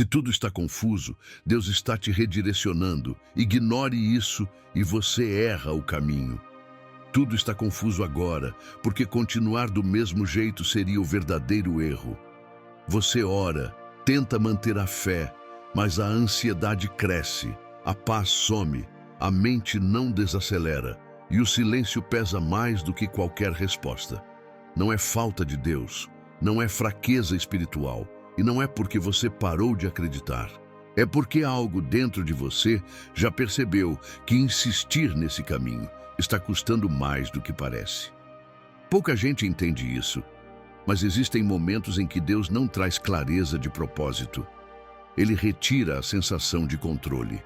Se tudo está confuso, Deus está te redirecionando. Ignore isso e você erra o caminho. Tudo está confuso agora, porque continuar do mesmo jeito seria o verdadeiro erro. Você ora, tenta manter a fé, mas a ansiedade cresce, a paz some, a mente não desacelera e o silêncio pesa mais do que qualquer resposta. Não é falta de Deus, não é fraqueza espiritual e não é porque você parou de acreditar. É porque algo dentro de você já percebeu que insistir nesse caminho está custando mais do que parece. Pouca gente entende isso, mas existem momentos em que Deus não traz clareza de propósito. Ele retira a sensação de controle.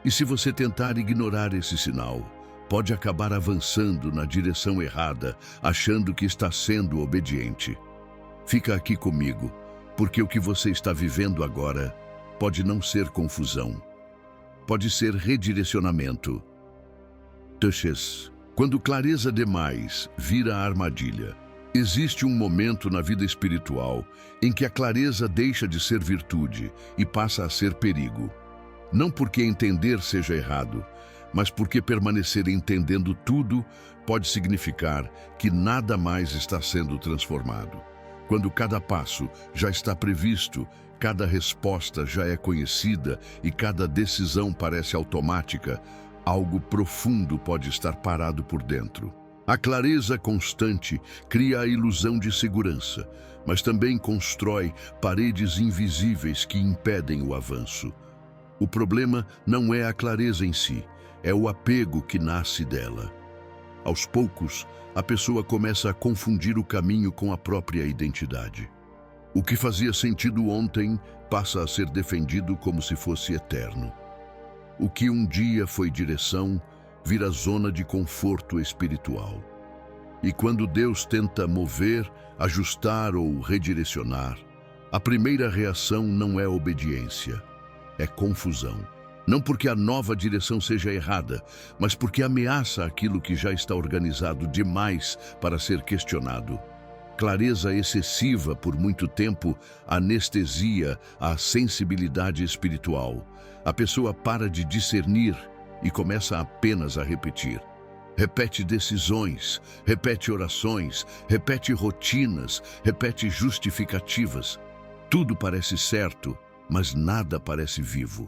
E se você tentar ignorar esse sinal, pode acabar avançando na direção errada, achando que está sendo obediente. Fica aqui comigo, porque o que você está vivendo agora pode não ser confusão. Pode ser redirecionamento. Quando clareza demais vira armadilha, existe um momento na vida espiritual em que a clareza deixa de ser virtude e passa a ser perigo. Não porque entender seja errado, mas porque permanecer entendendo tudo pode significar que nada mais está sendo transformado. Quando cada passo já está previsto, cada resposta já é conhecida e cada decisão parece automática, algo profundo pode estar parado por dentro. A clareza constante cria a ilusão de segurança, mas também constrói paredes invisíveis que impedem o avanço. O problema não é a clareza em si, é o apego que nasce dela. Aos poucos, a pessoa começa a confundir o caminho com a própria identidade. O que fazia sentido ontem passa a ser defendido como se fosse eterno. O que um dia foi direção, vira zona de conforto espiritual. E quando Deus tenta mover, ajustar ou redirecionar, a primeira reação não é obediência, é confusão. Não porque a nova direção seja errada, mas porque ameaça aquilo que já está organizado demais para ser questionado. Clareza excessiva por muito tempo anestesia a sensibilidade espiritual. A pessoa para de discernir e começa apenas a repetir. Repete decisões, repete orações, repete rotinas, repete justificativas. Tudo parece certo, mas nada parece vivo.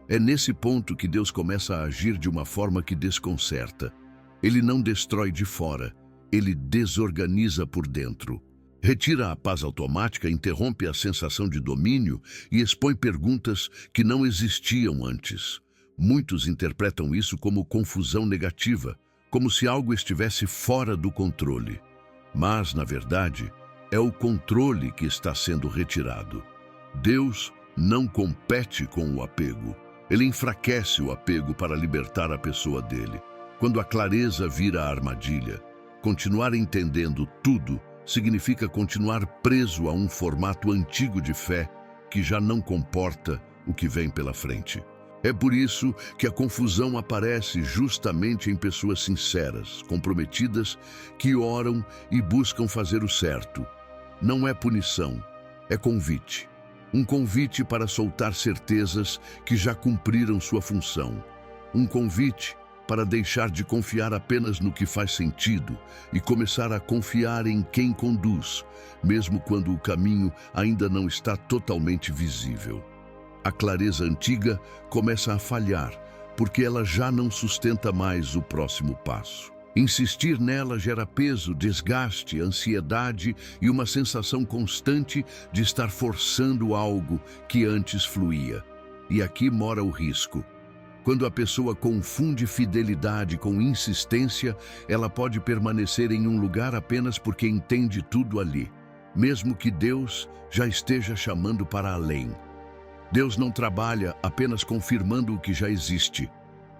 É nesse ponto que Deus começa a agir de uma forma que desconcerta. Ele não destrói de fora, ele desorganiza por dentro. Retira a paz automática, interrompe a sensação de domínio e expõe perguntas que não existiam antes. Muitos interpretam isso como confusão negativa, como se algo estivesse fora do controle. Mas, na verdade, é o controle que está sendo retirado. Deus não compete com o apego. Ele enfraquece o apego para libertar a pessoa dele. Quando a clareza vira a armadilha, continuar entendendo tudo significa continuar preso a um formato antigo de fé que já não comporta o que vem pela frente. É por isso que a confusão aparece justamente em pessoas sinceras, comprometidas, que oram e buscam fazer o certo. Não é punição, é convite. Um convite para soltar certezas que já cumpriram sua função. Um convite para deixar de confiar apenas no que faz sentido e começar a confiar em quem conduz, mesmo quando o caminho ainda não está totalmente visível. A clareza antiga começa a falhar, porque ela já não sustenta mais o próximo passo. Insistir nela gera peso, desgaste, ansiedade e uma sensação constante de estar forçando algo que antes fluía. E aqui mora o risco. Quando a pessoa confunde fidelidade com insistência, ela pode permanecer em um lugar apenas porque entende tudo ali, mesmo que Deus já esteja chamando para além. Deus não trabalha apenas confirmando o que já existe.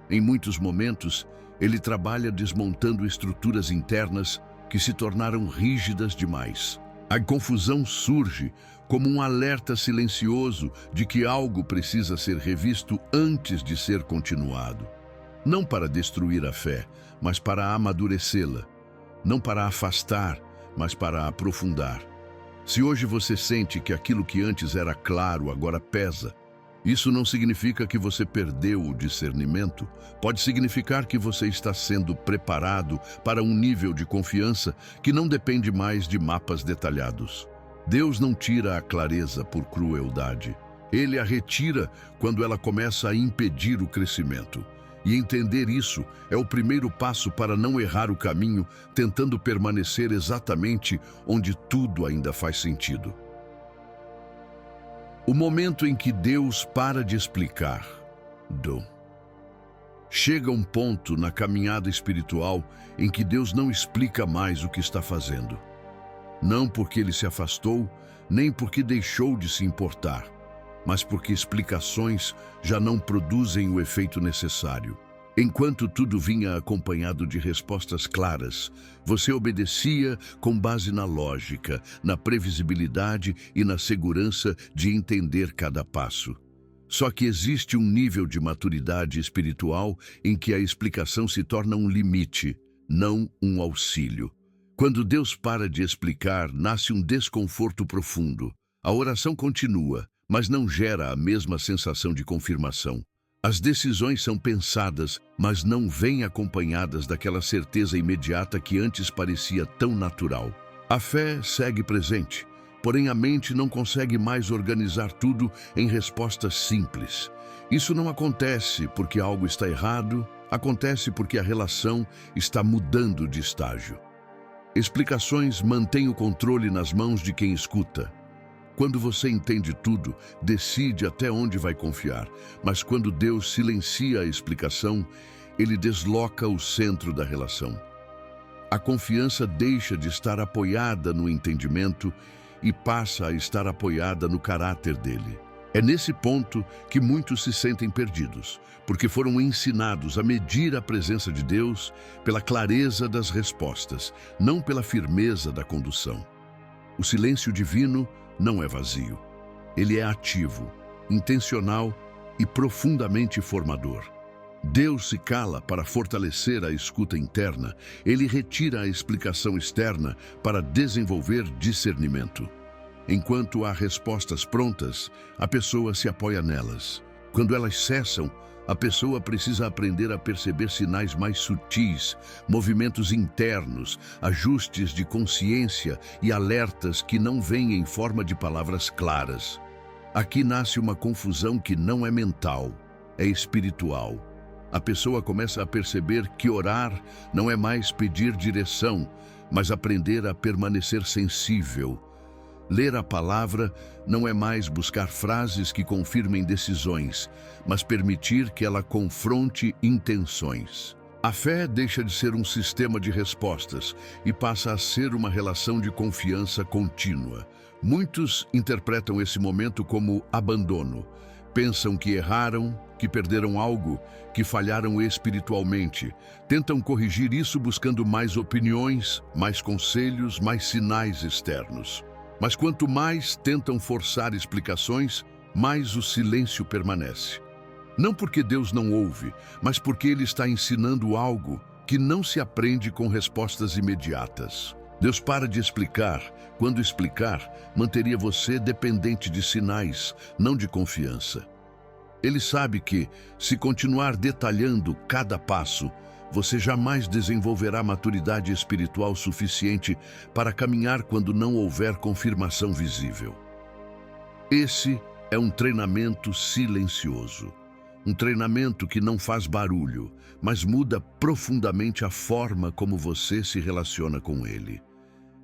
Em muitos momentos, Ele trabalha desmontando estruturas internas que se tornaram rígidas demais. A confusão surge como um alerta silencioso de que algo precisa ser revisto antes de ser continuado. Não para destruir a fé, mas para amadurecê-la. Não para afastar, mas para aprofundar. Se hoje você sente que aquilo que antes era claro agora pesa, isso não significa que você perdeu o discernimento. Pode significar que você está sendo preparado para um nível de confiança que não depende mais de mapas detalhados. Deus não tira a clareza por crueldade. Ele a retira quando ela começa a impedir o crescimento. E entender isso é o primeiro passo para não errar o caminho, tentando permanecer exatamente onde tudo ainda faz sentido. O momento em que Deus para de explicar. Chega um ponto na caminhada espiritual em que Deus não explica mais o que está fazendo. Não porque ele se afastou, nem porque deixou de se importar, mas porque explicações já não produzem o efeito necessário. Enquanto tudo vinha acompanhado de respostas claras, você obedecia com base na lógica, na previsibilidade e na segurança de entender cada passo. Só que existe um nível de maturidade espiritual em que a explicação se torna um limite, não um auxílio. Quando Deus para de explicar, nasce um desconforto profundo. A oração continua, mas não gera a mesma sensação de confirmação. As decisões são pensadas, mas não vêm acompanhadas daquela certeza imediata que antes parecia tão natural. A fé segue presente, porém a mente não consegue mais organizar tudo em respostas simples. Isso não acontece porque algo está errado, acontece porque a relação está mudando de estágio. Explicações mantêm o controle nas mãos de quem escuta. Quando você entende tudo, decide até onde vai confiar. Mas quando Deus silencia a explicação, ele desloca o centro da relação. A confiança deixa de estar apoiada no entendimento e passa a estar apoiada no caráter dele. É nesse ponto que muitos se sentem perdidos, porque foram ensinados a medir a presença de Deus pela clareza das respostas, não pela firmeza da condução. O silêncio divino não é vazio. Ele é ativo, intencional e profundamente formador. Deus se cala para fortalecer a escuta interna. Ele retira a explicação externa para desenvolver discernimento. Enquanto há respostas prontas, a pessoa se apoia nelas. Quando elas cessam, a pessoa precisa aprender a perceber sinais mais sutis, movimentos internos, ajustes de consciência e alertas que não vêm em forma de palavras claras. Aqui nasce uma confusão que não é mental, é espiritual. A pessoa começa a perceber que orar não é mais pedir direção, mas aprender a permanecer sensível. Ler a palavra não é mais buscar frases que confirmem decisões, mas permitir que ela confronte intenções. A fé deixa de ser um sistema de respostas e passa a ser uma relação de confiança contínua. Muitos interpretam esse momento como abandono. Pensam que erraram, que perderam algo, que falharam espiritualmente. Tentam corrigir isso buscando mais opiniões, mais conselhos, mais sinais externos. Mas quanto mais tentam forçar explicações, mais o silêncio permanece. Não porque Deus não ouve, mas porque Ele está ensinando algo que não se aprende com respostas imediatas. Deus para de explicar. Quando explicar, manteria você dependente de sinais, não de confiança. Ele sabe que, se continuar detalhando cada passo, você jamais desenvolverá maturidade espiritual suficiente para caminhar quando não houver confirmação visível. Esse é um treinamento silencioso. Um treinamento que não faz barulho, mas muda profundamente a forma como você se relaciona com ele.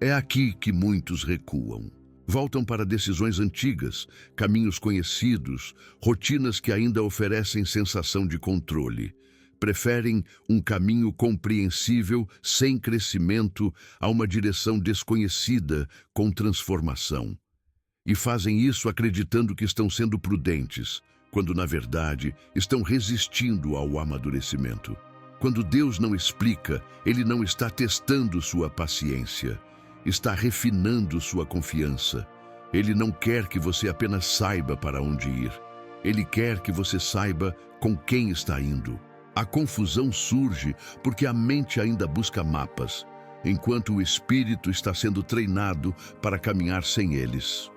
É aqui que muitos recuam. Voltam para decisões antigas, caminhos conhecidos, rotinas que ainda oferecem sensação de controle. Preferem um caminho compreensível, sem crescimento, a uma direção desconhecida, com transformação. E fazem isso acreditando que estão sendo prudentes, quando, na verdade, estão resistindo ao amadurecimento. Quando Deus não explica, Ele não está testando sua paciência, está refinando sua confiança. Ele não quer que você apenas saiba para onde ir. Ele quer que você saiba com quem está indo. A confusão surge porque a mente ainda busca mapas. enquanto o espírito está sendo treinado para caminhar sem eles.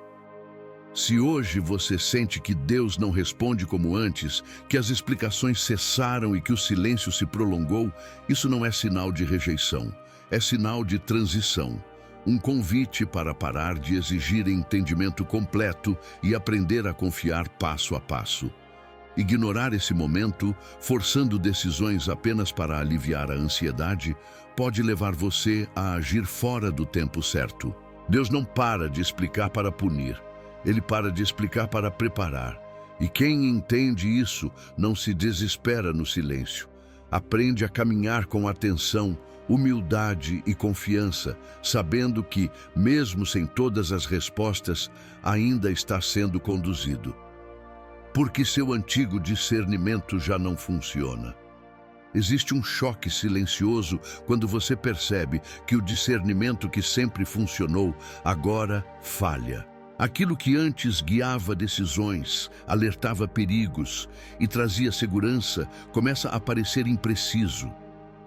Se hoje você sente que Deus não responde como antes, que as explicações cessaram e que o silêncio se prolongou, isso não é sinal de rejeição, é sinal de transição. Um convite para parar de exigir entendimento completo e aprender a confiar passo a passo. Ignorar esse momento, forçando decisões apenas para aliviar a ansiedade, pode levar você a agir fora do tempo certo. Deus não para de explicar para punir. Ele para de explicar para preparar. E quem entende isso não se desespera no silêncio. Aprende a caminhar com atenção, humildade e confiança, sabendo que, mesmo sem todas as respostas, ainda está sendo conduzido. Porque seu antigo discernimento já não funciona. Existe um choque silencioso quando você percebe que o discernimento que sempre funcionou agora falha. Aquilo que antes guiava decisões, alertava perigos e trazia segurança começa a parecer impreciso.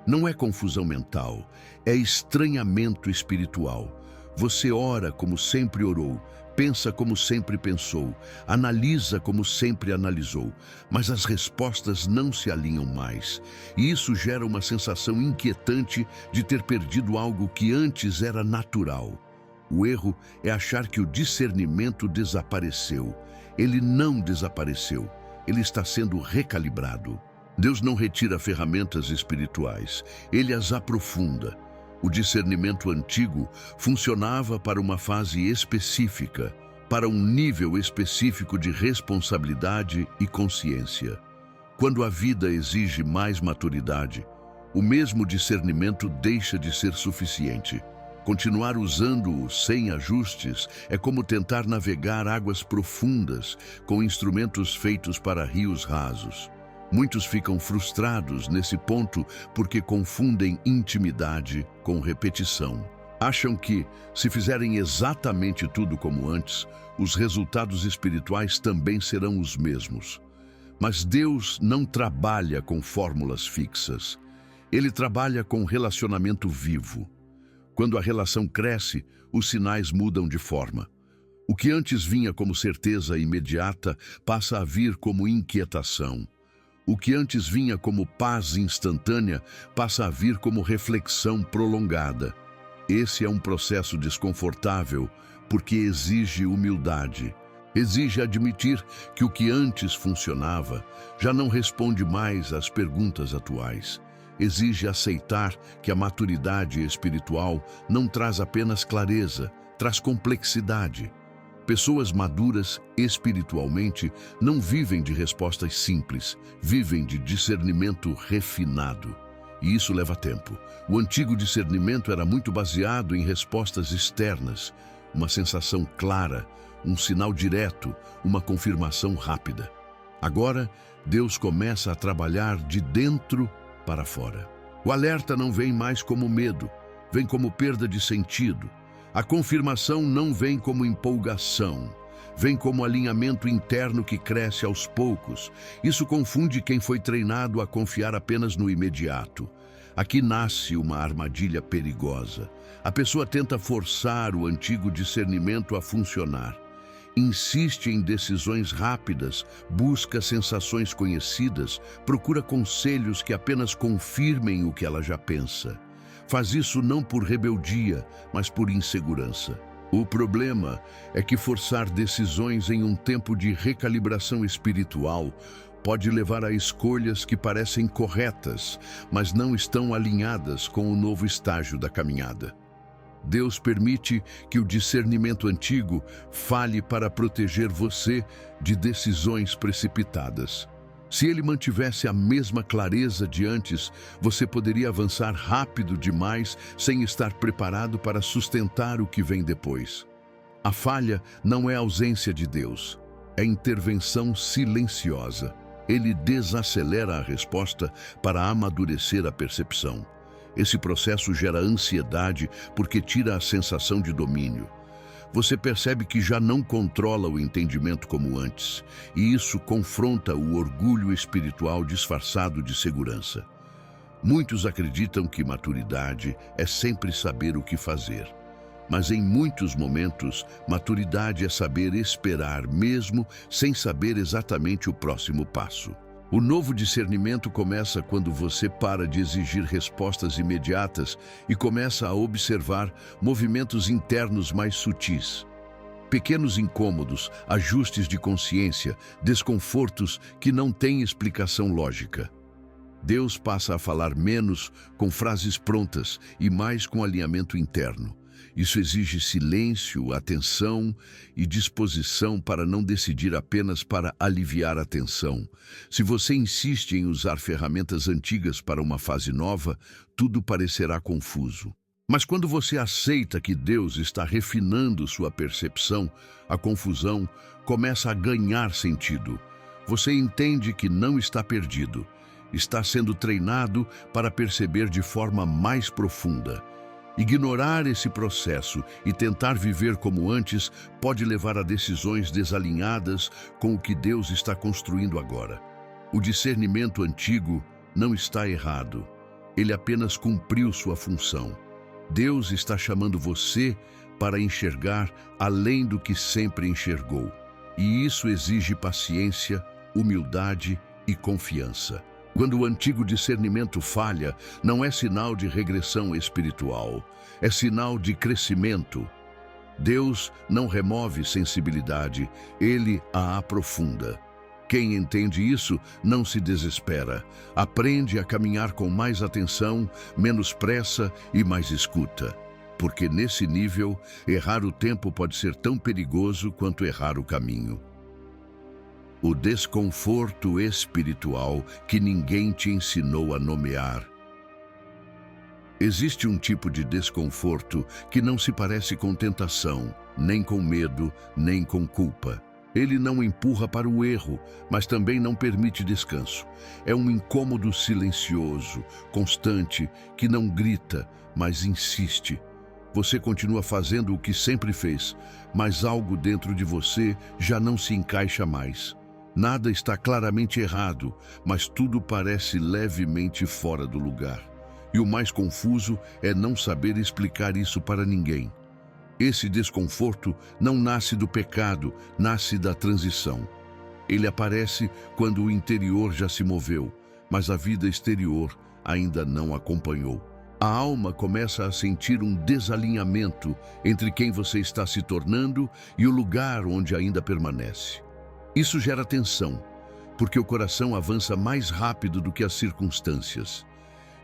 Não é confusão mental, é estranhamento espiritual. Você ora como sempre orou, pensa como sempre pensou, analisa como sempre analisou, mas as respostas não se alinham mais. E isso gera uma sensação inquietante de ter perdido algo que antes era natural. O erro é achar que o discernimento desapareceu. Ele não desapareceu, ele está sendo recalibrado. Deus não retira ferramentas espirituais, ele as aprofunda. O discernimento antigo funcionava para uma fase específica, para um nível específico de responsabilidade e consciência. Quando a vida exige mais maturidade, o mesmo discernimento deixa de ser suficiente. Continuar usando-o sem ajustes é como tentar navegar águas profundas com instrumentos feitos para rios rasos. Muitos ficam frustrados nesse ponto porque confundem intimidade com repetição. Acham que, se fizerem exatamente tudo como antes, os resultados espirituais também serão os mesmos. Mas Deus não trabalha com fórmulas fixas. Ele trabalha com relacionamento vivo. Quando a relação cresce, os sinais mudam de forma. O que antes vinha como certeza imediata passa a vir como inquietação. O que antes vinha como paz instantânea passa a vir como reflexão prolongada. Esse é um processo desconfortável porque exige humildade. Exige admitir que o que antes funcionava já não responde mais às perguntas atuais. Exige aceitar que a maturidade espiritual não traz apenas clareza, traz complexidade. Pessoas maduras espiritualmente não vivem de respostas simples, vivem de discernimento refinado. E isso leva tempo. O antigo discernimento era muito baseado em respostas externas, uma sensação clara, um sinal direto, uma confirmação rápida. Agora, Deus começa a trabalhar de dentro para fora. O alerta não vem mais como medo, vem como perda de sentido. A confirmação não vem como empolgação, vem como alinhamento interno que cresce aos poucos. Isso confunde quem foi treinado a confiar apenas no imediato. Aqui nasce uma armadilha perigosa. A pessoa tenta forçar o antigo discernimento a funcionar. Insiste em decisões rápidas, busca sensações conhecidas, procura conselhos que apenas confirmem o que ela já pensa. Faz isso não por rebeldia, mas por insegurança. O problema é que forçar decisões em um tempo de recalibração espiritual pode levar a escolhas que parecem corretas, mas não estão alinhadas com o novo estágio da caminhada. Deus permite que o discernimento antigo falhe para proteger você de decisões precipitadas. Se ele mantivesse a mesma clareza de antes, você poderia avançar rápido demais sem estar preparado para sustentar o que vem depois. A falha não é ausência de Deus, é intervenção silenciosa. Ele desacelera a resposta para amadurecer a percepção. Esse processo gera ansiedade porque tira a sensação de domínio. Você percebe que já não controla o entendimento como antes, e isso confronta o orgulho espiritual disfarçado de segurança. Muitos acreditam que maturidade é sempre saber o que fazer. Mas em muitos momentos, maturidade é saber esperar mesmo sem saber exatamente o próximo passo. O novo discernimento começa quando você para de exigir respostas imediatas e começa a observar movimentos internos mais sutis. Pequenos incômodos, ajustes de consciência, desconfortos que não têm explicação lógica. Deus passa a falar menos com frases prontas e mais com alinhamento interno. Isso exige silêncio, atenção e disposição para não decidir apenas para aliviar a tensão. Se você insiste em usar ferramentas antigas para uma fase nova, tudo parecerá confuso. Mas quando você aceita que Deus está refinando sua percepção, a confusão começa a ganhar sentido. Você entende que não está perdido. Está sendo treinado para perceber de forma mais profunda. Ignorar esse processo e tentar viver como antes pode levar a decisões desalinhadas com o que Deus está construindo agora. O discernimento antigo não está errado. Ele apenas cumpriu sua função. Deus está chamando você para enxergar além do que sempre enxergou. E isso exige paciência, humildade e confiança. Quando o antigo discernimento falha, não é sinal de regressão espiritual, é sinal de crescimento. Deus não remove sensibilidade, Ele a aprofunda. Quem entende isso não se desespera, aprende a caminhar com mais atenção, menos pressa e mais escuta. Porque nesse nível, errar o tempo pode ser tão perigoso quanto errar o caminho. O desconforto espiritual que ninguém te ensinou a nomear. Existe um tipo de desconforto que não se parece com tentação, nem com medo, nem com culpa. Ele não empurra para o erro, mas também não permite descanso. É um incômodo silencioso, constante, que não grita, mas insiste. Você continua fazendo o que sempre fez, mas algo dentro de você já não se encaixa mais. Nada está claramente errado, mas tudo parece levemente fora do lugar. E o mais confuso é não saber explicar isso para ninguém. Esse desconforto não nasce do pecado, nasce da transição. Ele aparece quando o interior já se moveu, mas a vida exterior ainda não acompanhou. A alma começa a sentir um desalinhamento entre quem você está se tornando e o lugar onde ainda permanece. Isso gera tensão, porque o coração avança mais rápido do que as circunstâncias.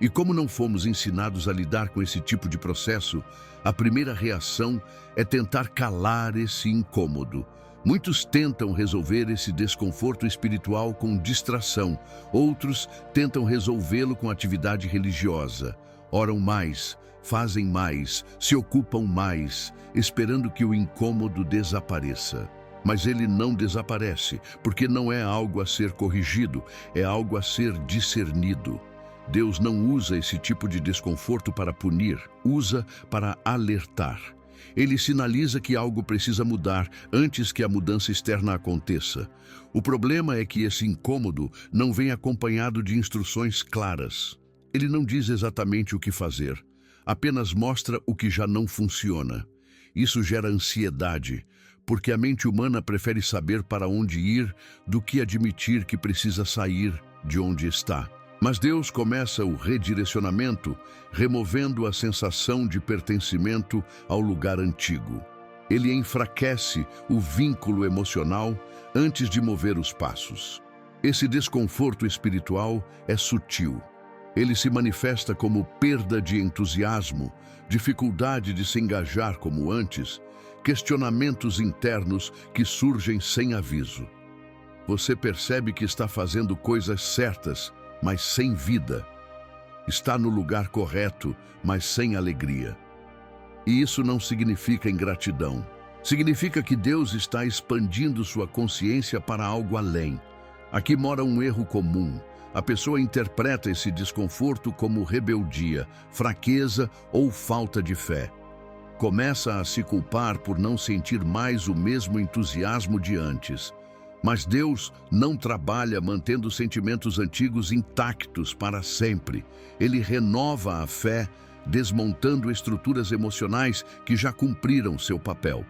E como não fomos ensinados a lidar com esse tipo de processo, a primeira reação é tentar calar esse incômodo. Muitos tentam resolver esse desconforto espiritual com distração, outros tentam resolvê-lo com atividade religiosa. Oram mais, fazem mais, se ocupam mais, esperando que o incômodo desapareça. Mas ele não desaparece, porque não é algo a ser corrigido, é algo a ser discernido. Deus não usa esse tipo de desconforto para punir, usa para alertar. Ele sinaliza que algo precisa mudar antes que a mudança externa aconteça. O problema é que esse incômodo não vem acompanhado de instruções claras. Ele não diz exatamente o que fazer, apenas mostra o que já não funciona. Isso gera ansiedade, porque a mente humana prefere saber para onde ir do que admitir que precisa sair de onde está. Mas Deus começa o redirecionamento, removendo a sensação de pertencimento ao lugar antigo. Ele enfraquece o vínculo emocional antes de mover os passos. Esse desconforto espiritual é sutil. Ele se manifesta como perda de entusiasmo, dificuldade de se engajar como antes, questionamentos internos que surgem sem aviso. Você percebe que está fazendo coisas certas, mas sem vida. Está no lugar correto, mas sem alegria. E isso não significa ingratidão. Significa que Deus está expandindo sua consciência para algo além. Aqui mora um erro comum. A pessoa interpreta esse desconforto como rebeldia, fraqueza ou falta de fé. Começa a se culpar por não sentir mais o mesmo entusiasmo de antes. Mas Deus não trabalha mantendo sentimentos antigos intactos para sempre. Ele renova a fé, desmontando estruturas emocionais que já cumpriram seu papel.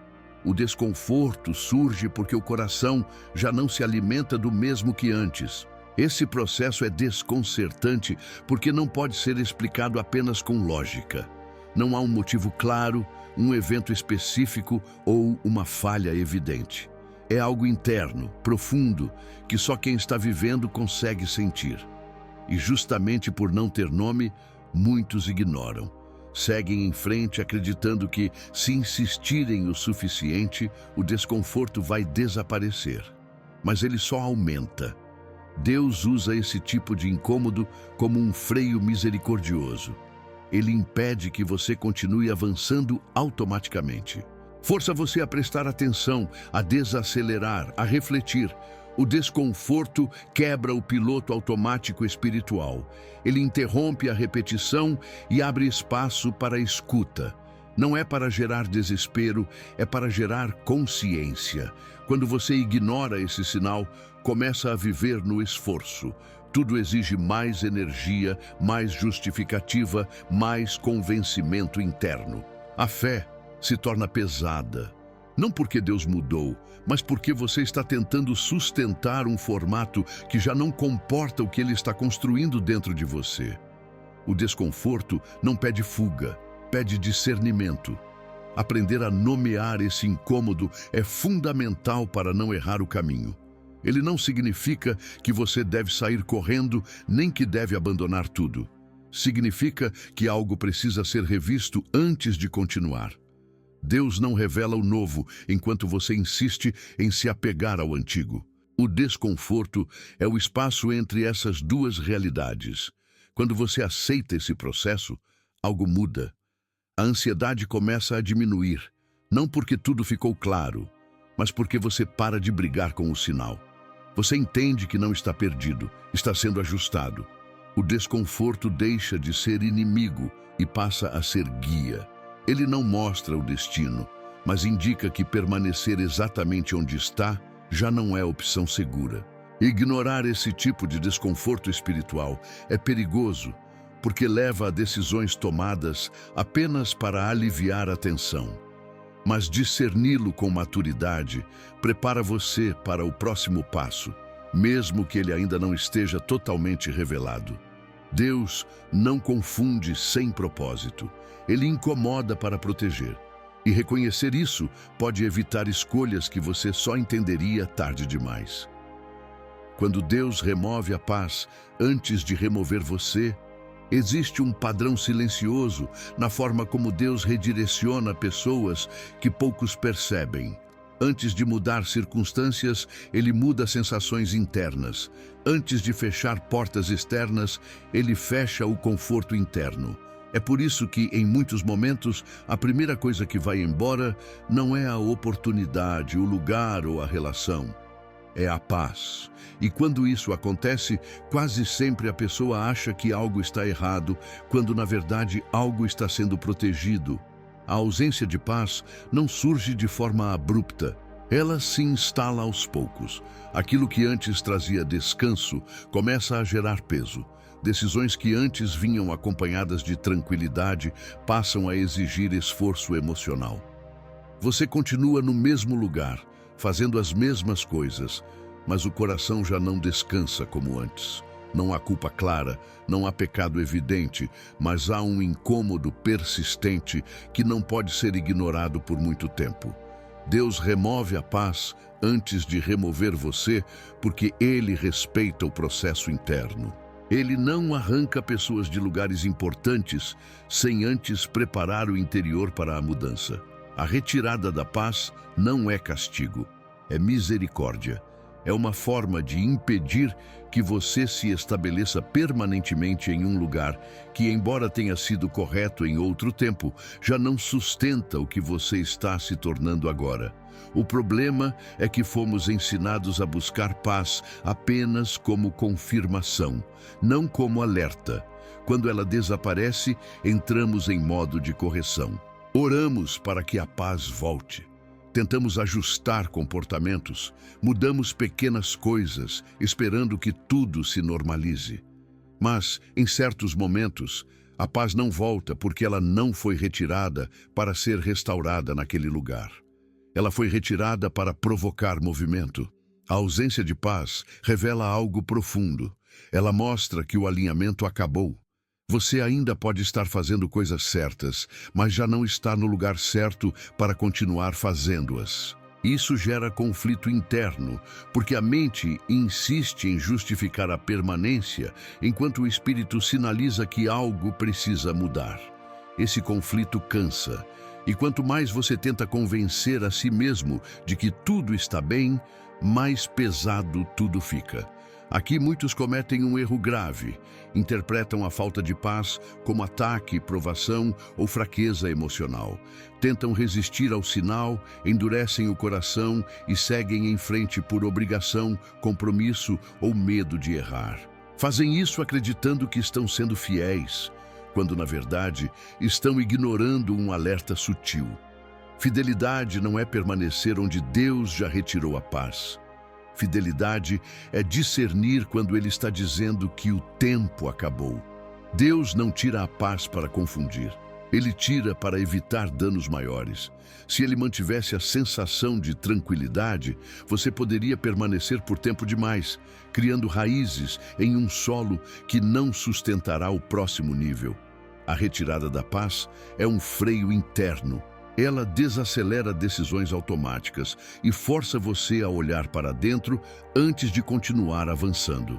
O desconforto surge porque o coração já não se alimenta do mesmo que antes. Esse processo é desconcertante porque não pode ser explicado apenas com lógica. Não há um motivo claro, um evento específico ou uma falha evidente. É algo interno, profundo, que só quem está vivendo consegue sentir. E justamente por não ter nome, muitos ignoram. Seguem em frente acreditando que, se insistirem o suficiente, o desconforto vai desaparecer. Mas ele só aumenta. Deus usa esse tipo de incômodo como um freio misericordioso. Ele impede que você continue avançando automaticamente. Força você a prestar atenção, a desacelerar, a refletir. O desconforto quebra o piloto automático espiritual. Ele interrompe a repetição e abre espaço para a escuta. Não é para gerar desespero, é para gerar consciência. Quando você ignora esse sinal, começa a viver no esforço. Tudo exige mais energia, mais justificativa, mais convencimento interno. A fé se torna pesada. Não porque Deus mudou, mas porque você está tentando sustentar um formato que já não comporta o que Ele está construindo dentro de você. O desconforto não pede fuga, pede discernimento. Aprender a nomear esse incômodo é fundamental para não errar o caminho. Ele não significa que você deve sair correndo, nem que deve abandonar tudo. Significa que algo precisa ser revisto antes de continuar. Deus não revela o novo enquanto você insiste em se apegar ao antigo. O desconforto é o espaço entre essas duas realidades. Quando você aceita esse processo, algo muda. A ansiedade começa a diminuir, não porque tudo ficou claro, mas porque você para de brigar com o sinal. Você entende que não está perdido, está sendo ajustado. O desconforto deixa de ser inimigo e passa a ser guia. Ele não mostra o destino, mas indica que permanecer exatamente onde está já não é opção segura. Ignorar esse tipo de desconforto espiritual é perigoso, porque leva a decisões tomadas apenas para aliviar a tensão. Mas discerni-lo com maturidade prepara você para o próximo passo, mesmo que ele ainda não esteja totalmente revelado. Deus não confunde sem propósito. Ele incomoda para proteger. E reconhecer isso pode evitar escolhas que você só entenderia tarde demais. Quando Deus remove a paz antes de remover você, existe um padrão silencioso na forma como Deus redireciona pessoas que poucos percebem. Antes de mudar circunstâncias, Ele muda sensações internas. Antes de fechar portas externas, Ele fecha o conforto interno. É por isso que, em muitos momentos, a primeira coisa que vai embora não é a oportunidade, o lugar ou a relação. É a paz. E quando isso acontece, quase sempre a pessoa acha que algo está errado, quando na verdade algo está sendo protegido. A ausência de paz não surge de forma abrupta. Ela se instala aos poucos. Aquilo que antes trazia descanso começa a gerar peso. Decisões que antes vinham acompanhadas de tranquilidade passam a exigir esforço emocional. Você continua no mesmo lugar, fazendo as mesmas coisas, mas o coração já não descansa como antes. Não há culpa clara, não há pecado evidente, mas há um incômodo persistente que não pode ser ignorado por muito tempo. Deus remove a paz antes de remover você, porque Ele respeita o processo interno. Ele não arranca pessoas de lugares importantes sem antes preparar o interior para a mudança. A retirada da paz não é castigo, é misericórdia. É uma forma de impedir que você se estabeleça permanentemente em um lugar que, embora tenha sido correto em outro tempo, já não sustenta o que você está se tornando agora. O problema é que fomos ensinados a buscar paz apenas como confirmação, não como alerta. Quando ela desaparece, entramos em modo de correção. Oramos para que a paz volte. Tentamos ajustar comportamentos, mudamos pequenas coisas, esperando que tudo se normalize. Mas, em certos momentos, a paz não volta porque ela não foi retirada para ser restaurada naquele lugar. Ela foi retirada para provocar movimento. A ausência de paz revela algo profundo. Ela mostra que o alinhamento acabou. Você ainda pode estar fazendo coisas certas, mas já não está no lugar certo para continuar fazendo-as. Isso gera conflito interno, porque a mente insiste em justificar a permanência, enquanto o espírito sinaliza que algo precisa mudar. Esse conflito cansa, e quanto mais você tenta convencer a si mesmo de que tudo está bem, mais pesado tudo fica. Aqui muitos cometem um erro grave. Interpretam a falta de paz como ataque, provação ou fraqueza emocional. Tentam resistir ao sinal, endurecem o coração e seguem em frente por obrigação, compromisso ou medo de errar. Fazem isso acreditando que estão sendo fiéis, quando na verdade estão ignorando um alerta sutil. Fidelidade não é permanecer onde Deus já retirou a paz. Fidelidade é discernir quando Ele está dizendo que o tempo acabou. Deus não tira a paz para confundir. Ele tira para evitar danos maiores. Se Ele mantivesse a sensação de tranquilidade, você poderia permanecer por tempo demais, criando raízes em um solo que não sustentará o próximo nível. A retirada da paz é um freio interno. Ela desacelera decisões automáticas e força você a olhar para dentro antes de continuar avançando.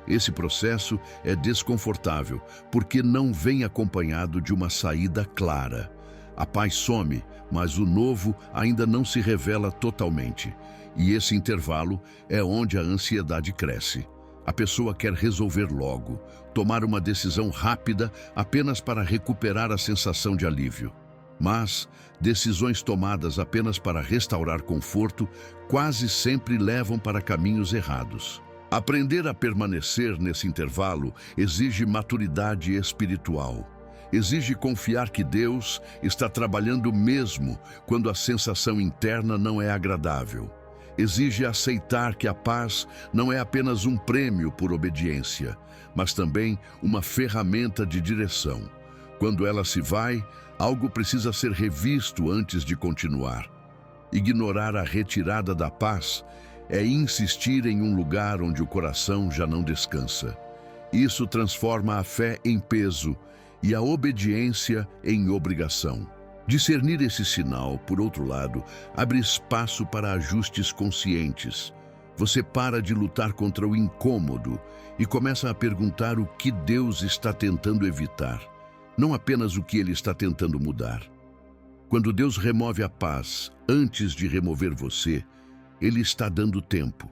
Esse processo é desconfortável porque não vem acompanhado de uma saída clara. A paz some, mas o novo ainda não se revela totalmente. E esse intervalo é onde a ansiedade cresce. A pessoa quer resolver logo, tomar uma decisão rápida apenas para recuperar a sensação de alívio. Mas decisões tomadas apenas para restaurar conforto quase sempre levam para caminhos errados. Aprender a permanecer nesse intervalo exige maturidade espiritual. Exige confiar que Deus está trabalhando mesmo quando a sensação interna não é agradável. Exige aceitar que a paz não é apenas um prêmio por obediência, mas também uma ferramenta de direção. Quando ela se vai, algo precisa ser revisto antes de continuar. Ignorar a retirada da paz é insistir em um lugar onde o coração já não descansa. Isso transforma a fé em peso e a obediência em obrigação. Discernir esse sinal, por outro lado, abre espaço para ajustes conscientes. Você para de lutar contra o incômodo e começa a perguntar o que Deus está tentando evitar, não apenas o que Ele está tentando mudar. Quando Deus remove a paz antes de remover você, Ele está dando tempo.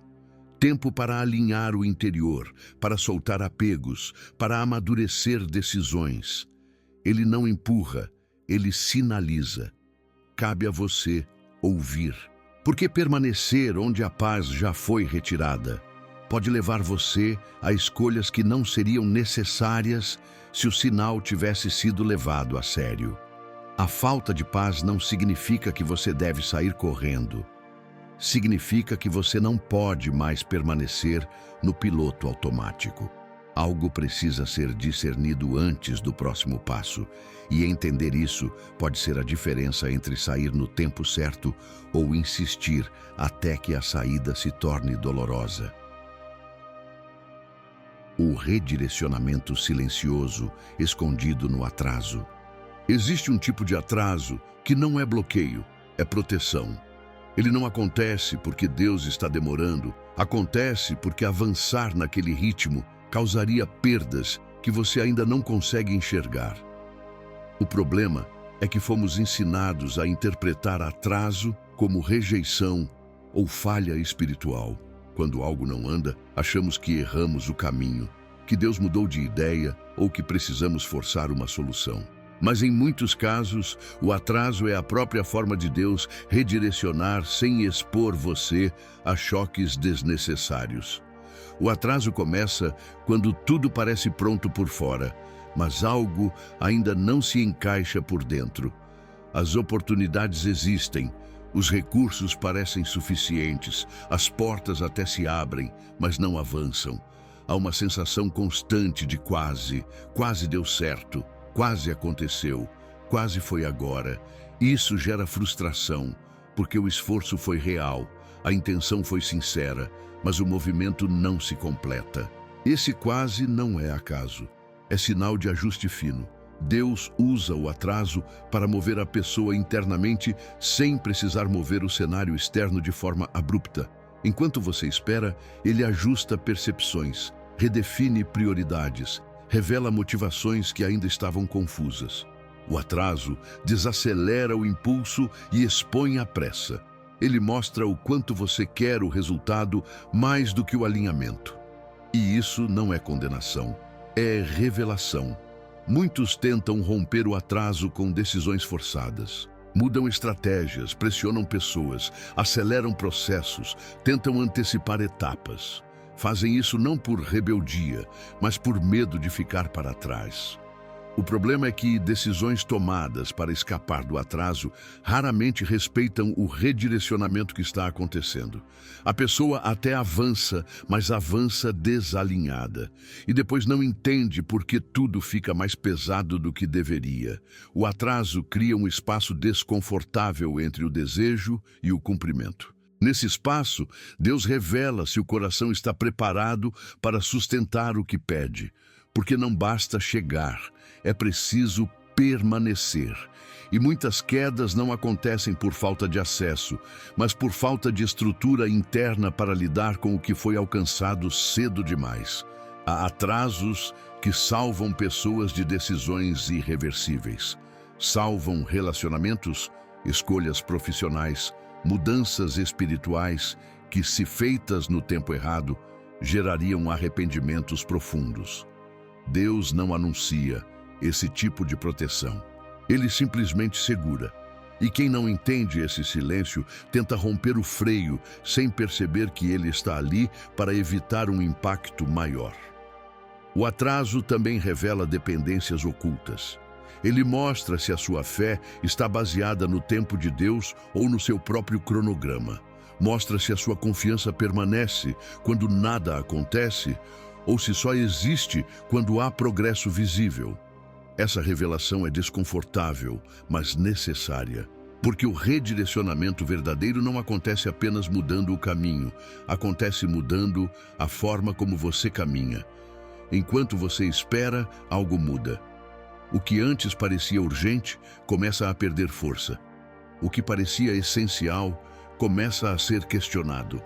Tempo para alinhar o interior, para soltar apegos, para amadurecer decisões. Ele não empurra, Ele sinaliza. Cabe a você ouvir. Porque permanecer onde a paz já foi retirada pode levar você a escolhas que não seriam necessárias se o sinal tivesse sido levado a sério. A falta de paz não significa que você deve sair correndo. Significa que você não pode mais permanecer no piloto automático. Algo precisa ser discernido antes do próximo passo, e entender isso pode ser a diferença entre sair no tempo certo ou insistir até que a saída se torne dolorosa. O redirecionamento silencioso, escondido no atraso. Existe um tipo de atraso que não é bloqueio, é proteção. Ele não acontece porque Deus está demorando, acontece porque avançar naquele ritmo causaria perdas que você ainda não consegue enxergar. O problema é que fomos ensinados a interpretar atraso como rejeição ou falha espiritual. Quando algo não anda, achamos que erramos o caminho, que Deus mudou de ideia ou que precisamos forçar uma solução. Mas em muitos casos, o atraso é a própria forma de Deus redirecionar sem expor você a choques desnecessários. O atraso começa quando tudo parece pronto por fora, mas algo ainda não se encaixa por dentro. As oportunidades existem, Os recursos parecem suficientes, as portas até se abrem, mas não avançam. Há uma sensação constante de quase deu certo, quase aconteceu, quase foi agora. Isso gera frustração, porque o esforço foi real, a intenção foi sincera, mas o movimento não se completa. Esse quase não é acaso, é sinal de ajuste fino. Deus usa o atraso para mover a pessoa internamente sem precisar mover o cenário externo de forma abrupta. Enquanto você espera, ele ajusta percepções, redefine prioridades, revela motivações que ainda estavam confusas. O atraso desacelera o impulso e expõe a pressa. Ele mostra o quanto você quer o resultado mais do que o alinhamento. E isso não é condenação, é revelação. Muitos tentam romper o atraso com decisões forçadas. Mudam estratégias, pressionam pessoas, aceleram processos, tentam antecipar etapas. Fazem isso não por rebeldia, mas por medo de ficar para trás. O problema é que decisões tomadas para escapar do atraso raramente respeitam o redirecionamento que está acontecendo. A pessoa até avança, mas avança desalinhada. E depois não entende por que tudo fica mais pesado do que deveria. O atraso cria um espaço desconfortável entre o desejo e o cumprimento. Nesse espaço, Deus revela se o coração está preparado para sustentar o que pede. Porque não basta chegar, é preciso permanecer. E muitas quedas não acontecem por falta de acesso, mas por falta de estrutura interna para lidar com o que foi alcançado cedo demais. Há atrasos que salvam pessoas de decisões irreversíveis. Salvam relacionamentos, escolhas profissionais, mudanças espirituais que, se feitas no tempo errado, gerariam arrependimentos profundos. Deus não anuncia esse tipo de proteção. Ele simplesmente segura. E quem não entende esse silêncio tenta romper o freio sem perceber que ele está ali para evitar um impacto maior. O atraso também revela dependências ocultas. Ele mostra se a sua fé está baseada no tempo de Deus ou no seu próprio cronograma. Mostra se a sua confiança permanece quando nada acontece ou se só existe quando há progresso visível. Essa revelação é desconfortável, mas necessária, porque o redirecionamento verdadeiro não acontece apenas mudando o caminho, acontece mudando a forma como você caminha. Enquanto você espera, algo muda. O que antes parecia urgente começa a perder força. O que parecia essencial começa a ser questionado.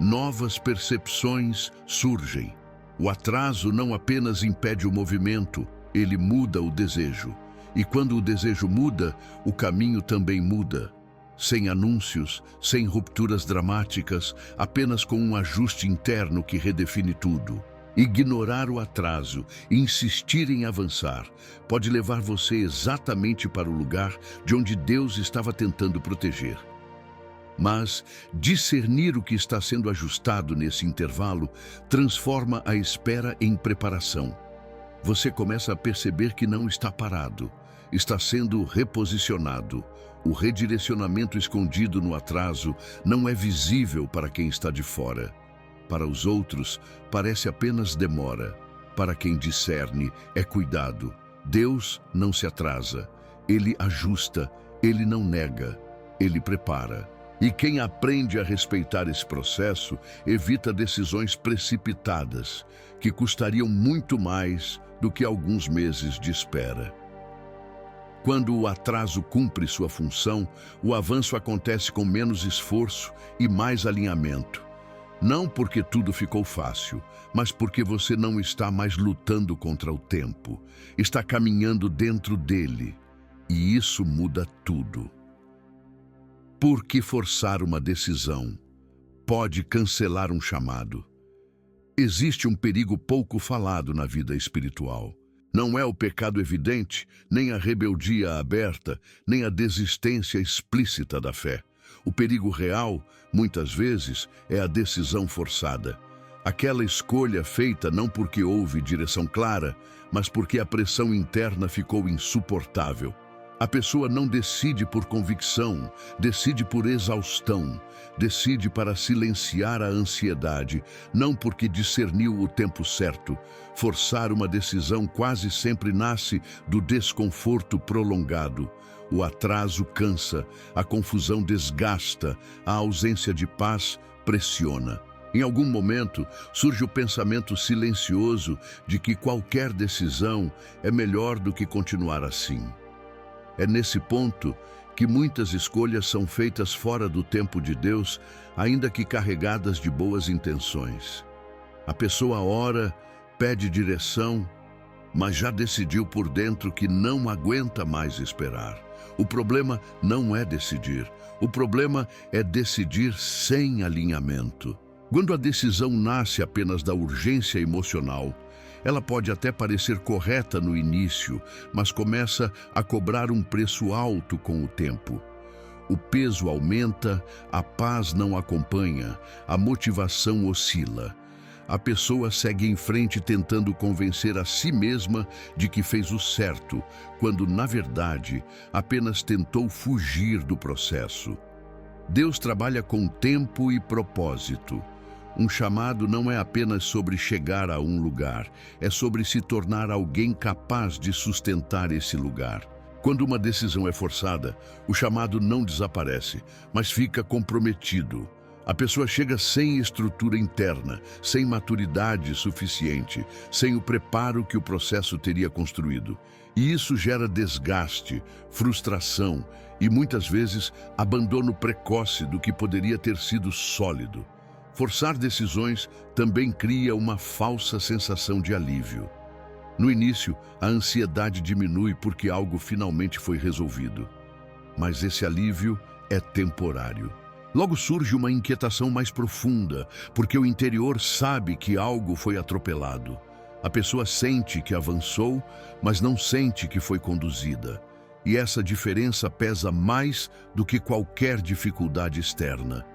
Novas percepções surgem. O atraso não apenas impede o movimento, ele muda o desejo. E quando o desejo muda, o caminho também muda. Sem anúncios, sem rupturas dramáticas, apenas com um ajuste interno que redefine tudo. Ignorar o atraso e insistir em avançar pode levar você exatamente para o lugar de onde Deus estava tentando proteger. Mas discernir o que está sendo ajustado nesse intervalo transforma a espera em preparação. Você começa a perceber que não está parado, está sendo reposicionado. O redirecionamento escondido no atraso não é visível para quem está de fora. Para os outros, parece apenas demora. Para quem discerne, é cuidado. Deus não se atrasa. Ele ajusta, ele não nega, ele prepara. E quem aprende a respeitar esse processo evita decisões precipitadas, que custariam muito mais do que alguns meses de espera. Quando o atraso cumpre sua função, o avanço acontece com menos esforço e mais alinhamento. Não porque tudo ficou fácil, mas porque você não está mais lutando contra o tempo. Está caminhando dentro dele. E isso muda tudo. Por que forçar uma decisão pode cancelar um chamado? Existe um perigo pouco falado na vida espiritual. Não é o pecado evidente, nem a rebeldia aberta, nem a desistência explícita da fé. O perigo real, muitas vezes, é a decisão forçada. Aquela escolha feita não porque houve direção clara, mas porque a pressão interna ficou insuportável. A pessoa não decide por convicção, decide por exaustão, decide para silenciar a ansiedade, não porque discerniu o tempo certo. Forçar uma decisão quase sempre nasce do desconforto prolongado. O atraso cansa, a confusão desgasta, a ausência de paz pressiona. Em algum momento, surge o pensamento silencioso de que qualquer decisão é melhor do que continuar assim. É nesse ponto que muitas escolhas são feitas fora do tempo de Deus, ainda que carregadas de boas intenções. A pessoa ora, pede direção, mas já decidiu por dentro que não aguenta mais esperar. O problema não é decidir, o problema é decidir sem alinhamento. Quando a decisão nasce apenas da urgência emocional, ela pode até parecer correta no início, mas começa a cobrar um preço alto com o tempo. O peso aumenta, a paz não acompanha, a motivação oscila. A pessoa segue em frente tentando convencer a si mesma de que fez o certo, quando, na verdade, apenas tentou fugir do processo. Deus trabalha com tempo e propósito. Um chamado não é apenas sobre chegar a um lugar, é sobre se tornar alguém capaz de sustentar esse lugar. Quando uma decisão é forçada, o chamado não desaparece, mas fica comprometido. A pessoa chega sem estrutura interna, sem maturidade suficiente, sem o preparo que o processo teria construído. E isso gera desgaste, frustração e, muitas vezes, abandono precoce do que poderia ter sido sólido. Forçar decisões também cria uma falsa sensação de alívio. No início, a ansiedade diminui porque algo finalmente foi resolvido. Mas esse alívio é temporário. Logo surge uma inquietação mais profunda, porque o interior sabe que algo foi atropelado. A pessoa sente que avançou, mas não sente que foi conduzida. E essa diferença pesa mais do que qualquer dificuldade externa.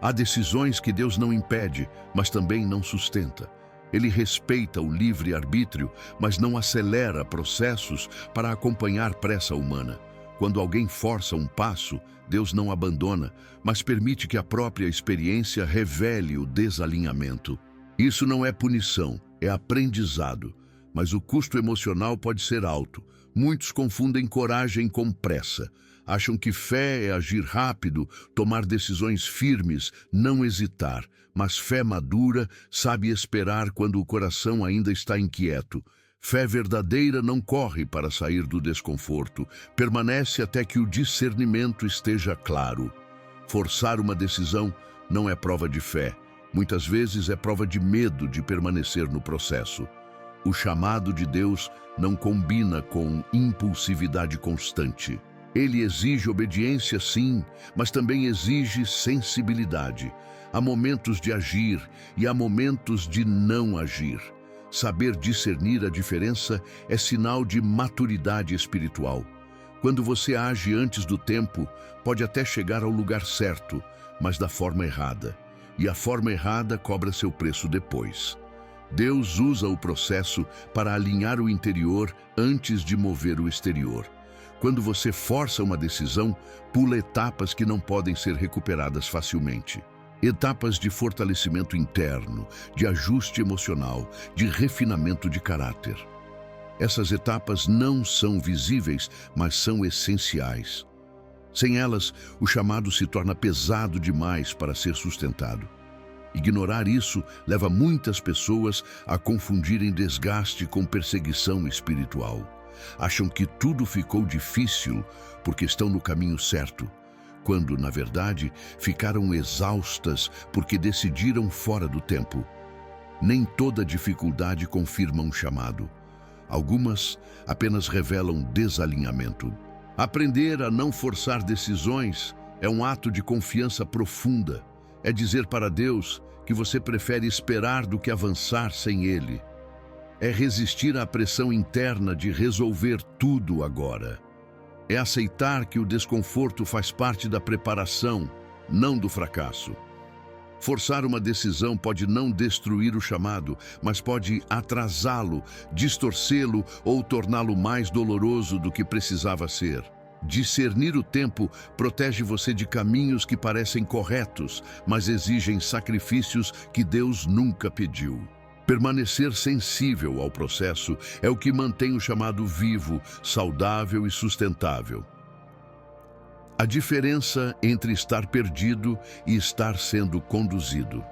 Há decisões que Deus não impede, mas também não sustenta. Ele respeita o livre-arbítrio, mas não acelera processos para acompanhar pressa humana. Quando alguém força um passo, Deus não abandona, mas permite que a própria experiência revele o desalinhamento. Isso não é punição, é aprendizado, mas o custo emocional pode ser alto. Muitos confundem coragem com pressa. Acham que fé é agir rápido, tomar decisões firmes, não hesitar. Mas fé madura sabe esperar quando o coração ainda está inquieto. Fé verdadeira não corre para sair do desconforto, permanece até que o discernimento esteja claro. Forçar uma decisão não é prova de fé. Muitas vezes é prova de medo de permanecer no processo. O chamado de Deus não combina com impulsividade constante. Ele exige obediência, sim, mas também exige sensibilidade. Há momentos de agir e há momentos de não agir. Saber discernir a diferença é sinal de maturidade espiritual. Quando você age antes do tempo, pode até chegar ao lugar certo, mas da forma errada. E a forma errada cobra seu preço depois. Deus usa o processo para alinhar o interior antes de mover o exterior. Quando você força uma decisão, pula etapas que não podem ser recuperadas facilmente. Etapas de fortalecimento interno, de ajuste emocional, de refinamento de caráter. Essas etapas não são visíveis, mas são essenciais. Sem elas, o chamado se torna pesado demais para ser sustentado. Ignorar isso leva muitas pessoas a confundirem desgaste com perseguição espiritual. Acham que tudo ficou difícil porque estão no caminho certo, quando, na verdade, ficaram exaustas porque decidiram fora do tempo. Nem toda dificuldade confirma um chamado. Algumas apenas revelam desalinhamento. Aprender a não forçar decisões é um ato de confiança profunda. É dizer para Deus que você prefere esperar do que avançar sem Ele. É resistir à pressão interna de resolver tudo agora. É aceitar que o desconforto faz parte da preparação, não do fracasso. Forçar uma decisão pode não destruir o chamado, mas pode atrasá-lo, distorcê-lo ou torná-lo mais doloroso do que precisava ser. Discernir o tempo protege você de caminhos que parecem corretos, mas exigem sacrifícios que Deus nunca pediu. Permanecer sensível ao processo é o que mantém o chamado vivo, saudável e sustentável. A diferença entre estar perdido e estar sendo conduzido.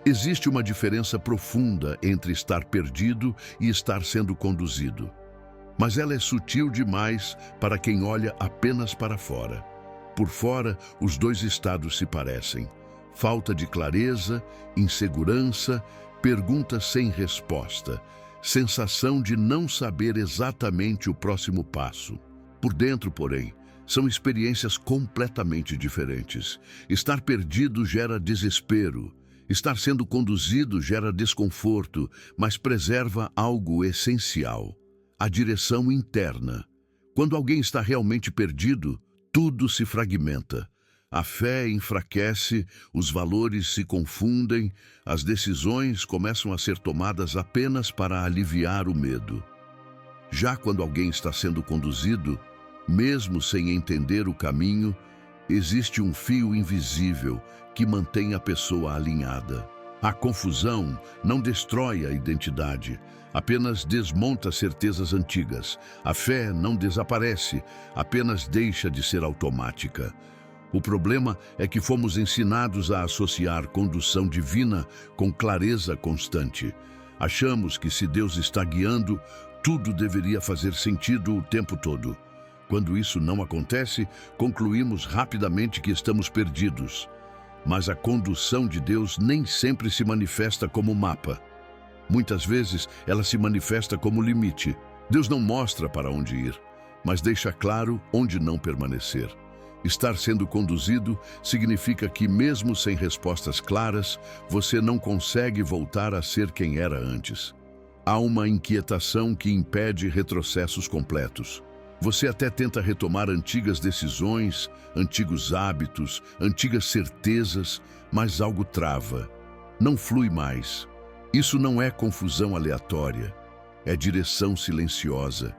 Existe uma diferença profunda entre estar perdido e estar sendo conduzido. Mas ela é sutil demais para quem olha apenas para fora. Por fora, os dois estados se parecem. Falta de clareza, insegurança, perguntas sem resposta, sensação de não saber exatamente o próximo passo. Por dentro, porém, são experiências completamente diferentes. Estar perdido gera desespero. Estar sendo conduzido gera desconforto, mas preserva algo essencial: a direção interna. Quando alguém está realmente perdido, tudo se fragmenta. A fé enfraquece, os valores se confundem, as decisões começam a ser tomadas apenas para aliviar o medo. Já quando alguém está sendo conduzido, mesmo sem entender o caminho, existe um fio invisível que mantém a pessoa alinhada. A confusão não destrói a identidade, apenas desmonta certezas antigas. A fé não desaparece, apenas deixa de ser automática. O problema é que fomos ensinados a associar condução divina com clareza constante. Achamos que se Deus está guiando, tudo deveria fazer sentido o tempo todo. Quando isso não acontece, concluímos rapidamente que estamos perdidos. Mas a condução de Deus nem sempre se manifesta como mapa. Muitas vezes ela se manifesta como limite. Deus não mostra para onde ir, mas deixa claro onde não permanecer. Estar sendo conduzido significa que, mesmo sem respostas claras, você não consegue voltar a ser quem era antes. Há uma inquietação que impede retrocessos completos. Você até tenta retomar antigas decisões, antigos hábitos, antigas certezas, mas algo trava. Não flui mais. Isso não é confusão aleatória, é direção silenciosa.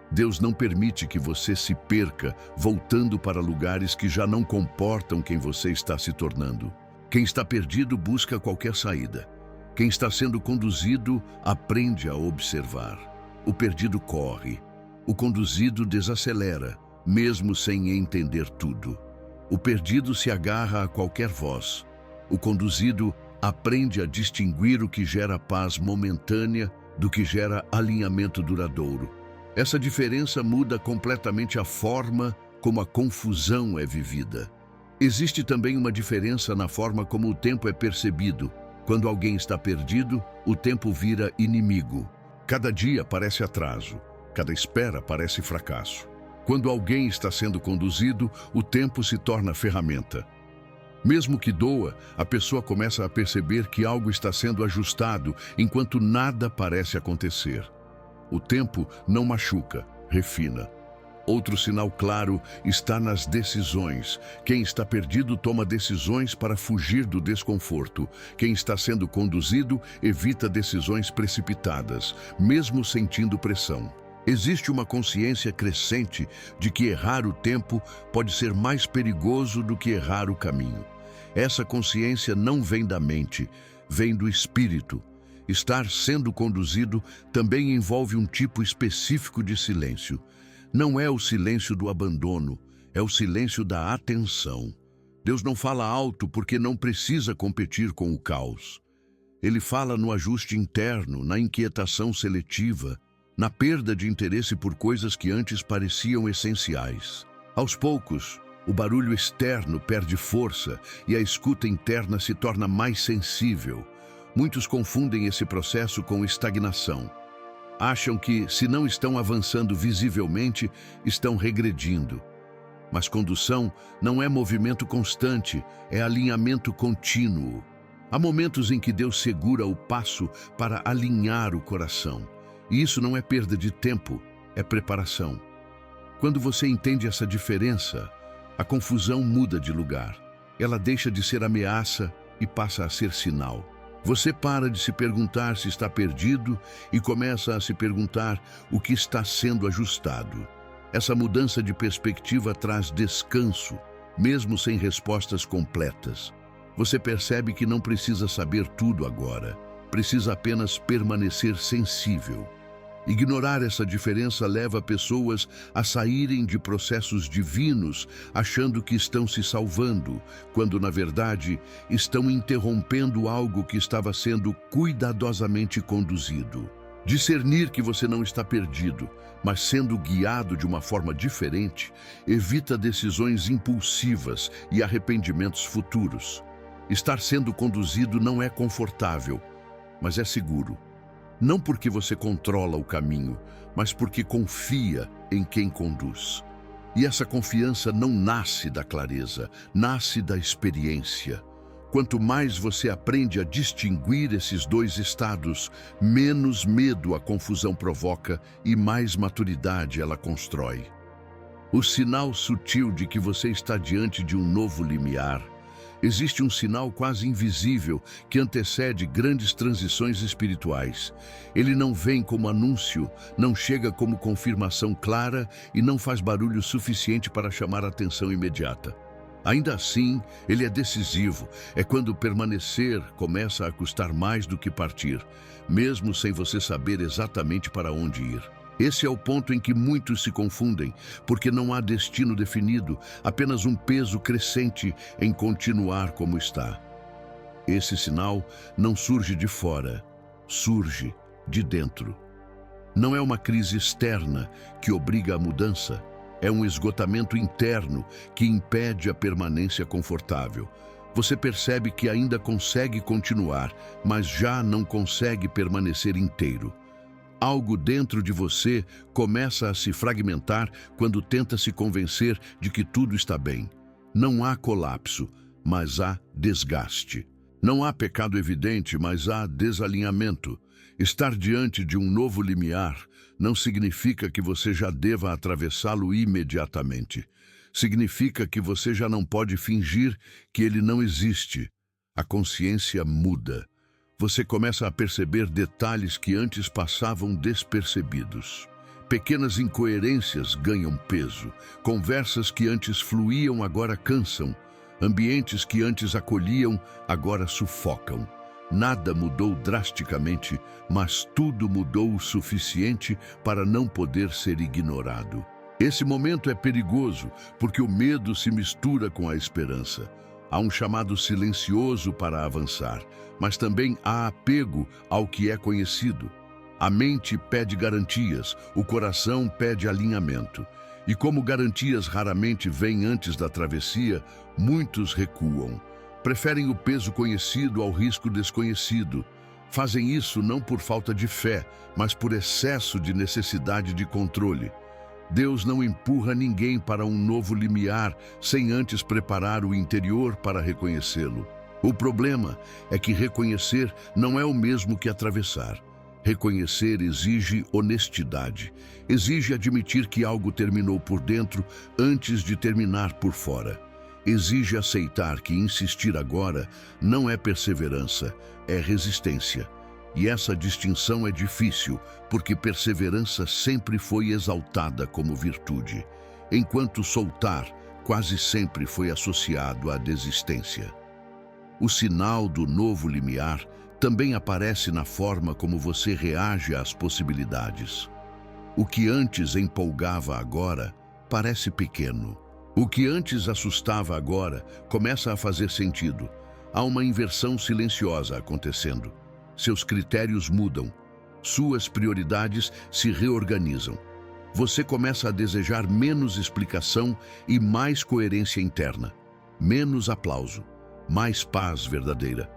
Deus não permite que você se perca voltando para lugares que já não comportam quem você está se tornando. Quem está perdido busca qualquer saída. Quem está sendo conduzido aprende a observar. O perdido corre. O conduzido desacelera, mesmo sem entender tudo. O perdido se agarra a qualquer voz. O conduzido aprende a distinguir o que gera paz momentânea do que gera alinhamento duradouro. Essa diferença muda completamente a forma como a confusão é vivida. Existe também uma diferença na forma como o tempo é percebido. Quando alguém está perdido, o tempo vira inimigo. Cada dia parece atraso. Cada espera parece fracasso. Quando alguém está sendo conduzido, o tempo se torna ferramenta. Mesmo que doa, a pessoa começa a perceber que algo está sendo ajustado, enquanto nada parece acontecer. O tempo não machuca, refina. Outro sinal claro está nas decisões. Quem está perdido toma decisões para fugir do desconforto. Quem está sendo conduzido evita decisões precipitadas, mesmo sentindo pressão. Existe uma consciência crescente de que errar o tempo pode ser mais perigoso do que errar o caminho. Essa consciência não vem da mente, vem do espírito. Estar sendo conduzido também envolve um tipo específico de silêncio. Não é o silêncio do abandono, é o silêncio da atenção. Deus não fala alto porque não precisa competir com o caos. Ele fala no ajuste interno, na inquietação seletiva, na perda de interesse por coisas que antes pareciam essenciais. Aos poucos, o barulho externo perde força e a escuta interna se torna mais sensível. Muitos confundem esse processo com estagnação. Acham que, se não estão avançando visivelmente, estão regredindo. Mas condução não é movimento constante, é alinhamento contínuo. Há momentos em que Deus segura o passo para alinhar o coração. E isso não é perda de tempo, é preparação. Quando você entende essa diferença, a confusão muda de lugar. Ela deixa de ser ameaça e passa a ser sinal. Você para de se perguntar se está perdido e começa a se perguntar o que está sendo ajustado. Essa mudança de perspectiva traz descanso, mesmo sem respostas completas. Você percebe que não precisa saber tudo agora, precisa apenas permanecer sensível. Ignorar essa diferença leva pessoas a saírem de processos divinos achando que estão se salvando, quando na verdade estão interrompendo algo que estava sendo cuidadosamente conduzido. Discernir que você não está perdido, mas sendo guiado de uma forma diferente, evita decisões impulsivas e arrependimentos futuros. Estar sendo conduzido não é confortável, mas é seguro. Não porque você controla o caminho, mas porque confia em quem conduz. E essa confiança não nasce da clareza, nasce da experiência. Quanto mais você aprende a distinguir esses dois estados, menos medo a confusão provoca e mais maturidade ela constrói. O sinal sutil de que você está diante de um novo limiar. Existe um sinal quase invisível que antecede grandes transições espirituais. Ele não vem como anúncio, não chega como confirmação clara e não faz barulho suficiente para chamar a atenção imediata. Ainda assim, ele é decisivo. É quando permanecer começa a custar mais do que partir, mesmo sem você saber exatamente para onde ir. Esse é o ponto em que muitos se confundem, porque não há destino definido, apenas um peso crescente em continuar como está. Esse sinal não surge de fora, surge de dentro. Não é uma crise externa que obriga a mudança, é um esgotamento interno que impede a permanência confortável. Você percebe que ainda consegue continuar, mas já não consegue permanecer inteiro. Algo dentro de você começa a se fragmentar quando tenta se convencer de que tudo está bem. Não há colapso, mas há desgaste. Não há pecado evidente, mas há desalinhamento. Estar diante de um novo limiar não significa que você já deva atravessá-lo imediatamente. Significa que você já não pode fingir que ele não existe. A consciência muda. Você começa a perceber detalhes que antes passavam despercebidos. Pequenas incoerências ganham peso. Conversas que antes fluíam agora cansam. Ambientes que antes acolhiam agora sufocam. Nada mudou drasticamente, mas tudo mudou o suficiente para não poder ser ignorado. Esse momento é perigoso porque o medo se mistura com a esperança. Há um chamado silencioso para avançar, mas também há apego ao que é conhecido. A mente pede garantias, o coração pede alinhamento. E como garantias raramente vêm antes da travessia, muitos recuam. Preferem o peso conhecido ao risco desconhecido. Fazem isso não por falta de fé, mas por excesso de necessidade de controle. Deus não empurra ninguém para um novo limiar sem antes preparar o interior para reconhecê-lo. O problema é que reconhecer não é o mesmo que atravessar. Reconhecer exige honestidade, exige admitir que algo terminou por dentro antes de terminar por fora. Exige aceitar que insistir agora não é perseverança, é resistência. E essa distinção é difícil, porque perseverança sempre foi exaltada como virtude, enquanto soltar quase sempre foi associado à desistência. O sinal do novo limiar também aparece na forma como você reage às possibilidades. O que antes empolgava agora parece pequeno. O que antes assustava agora começa a fazer sentido. Há uma inversão silenciosa acontecendo. Seus critérios mudam. Suas prioridades se reorganizam. Você começa a desejar menos explicação e mais coerência interna. Menos aplauso, mais paz verdadeira.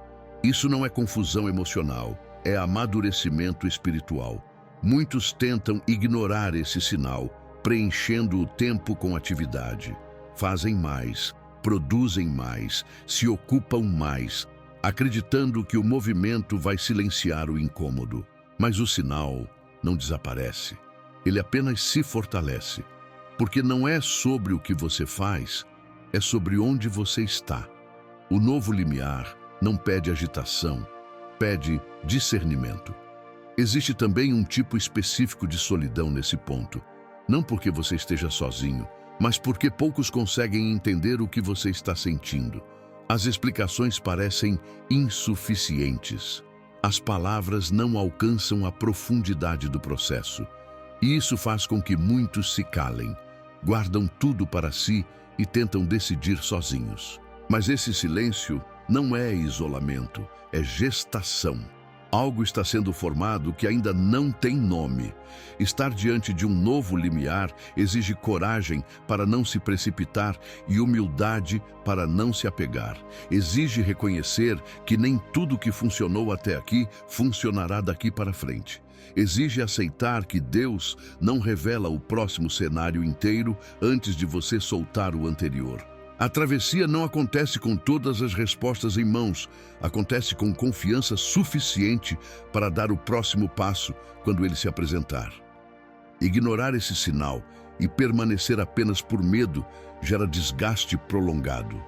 Isso não é confusão emocional, é amadurecimento espiritual. Muitos tentam ignorar esse sinal, preenchendo o tempo com atividade. Fazem mais, produzem mais, se ocupam mais, acreditando que o movimento vai silenciar o incômodo. Mas o sinal não desaparece. Ele apenas se fortalece. Porque não é sobre o que você faz, é sobre onde você está. O novo limiar não pede agitação, pede discernimento. Existe também um tipo específico de solidão nesse ponto. Não porque você esteja sozinho, mas porque poucos conseguem entender o que você está sentindo. As explicações parecem insuficientes. As palavras não alcançam a profundidade do processo. E isso faz com que muitos se calem, guardam tudo para si e tentam decidir sozinhos. Mas esse silêncio não é isolamento, é gestação. Algo está sendo formado que ainda não tem nome. Estar diante de um novo limiar exige coragem para não se precipitar e humildade para não se apegar. Exige reconhecer que nem tudo que funcionou até aqui funcionará daqui para frente. Exige aceitar que Deus não revela o próximo cenário inteiro antes de você soltar o anterior. A travessia não acontece com todas as respostas em mãos, acontece com confiança suficiente para dar o próximo passo quando ele se apresentar. Ignorar esse sinal e permanecer apenas por medo gera desgaste prolongado.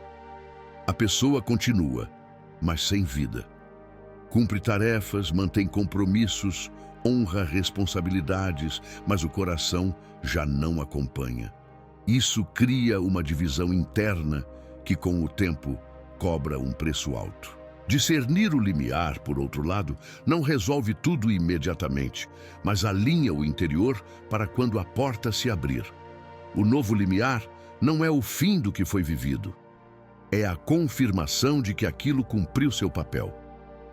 A pessoa continua, mas sem vida. Cumpre tarefas, mantém compromissos, honra responsabilidades, mas o coração já não acompanha. Isso cria uma divisão interna que, com o tempo, cobra um preço alto. Discernir o limiar, por outro lado, não resolve tudo imediatamente, mas alinha o interior para quando a porta se abrir. O novo limiar não é o fim do que foi vivido. É a confirmação de que aquilo cumpriu seu papel.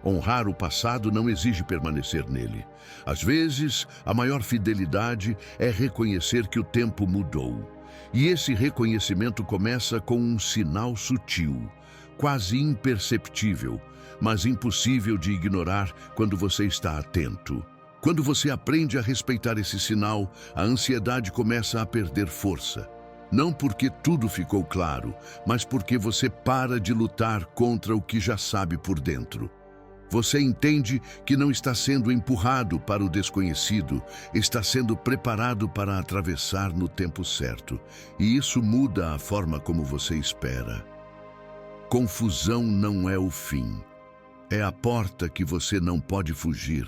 Honrar o passado não exige permanecer nele. Às vezes, a maior fidelidade é reconhecer que o tempo mudou. E esse reconhecimento começa com um sinal sutil, quase imperceptível, mas impossível de ignorar quando você está atento. Quando você aprende a respeitar esse sinal, a ansiedade começa a perder força. Não porque tudo ficou claro, mas porque você para de lutar contra o que já sabe por dentro. Você entende que não está sendo empurrado para o desconhecido, está sendo preparado para atravessar no tempo certo. E isso muda a forma como você espera. Confusão não é o fim. É a porta que você não pode fugir.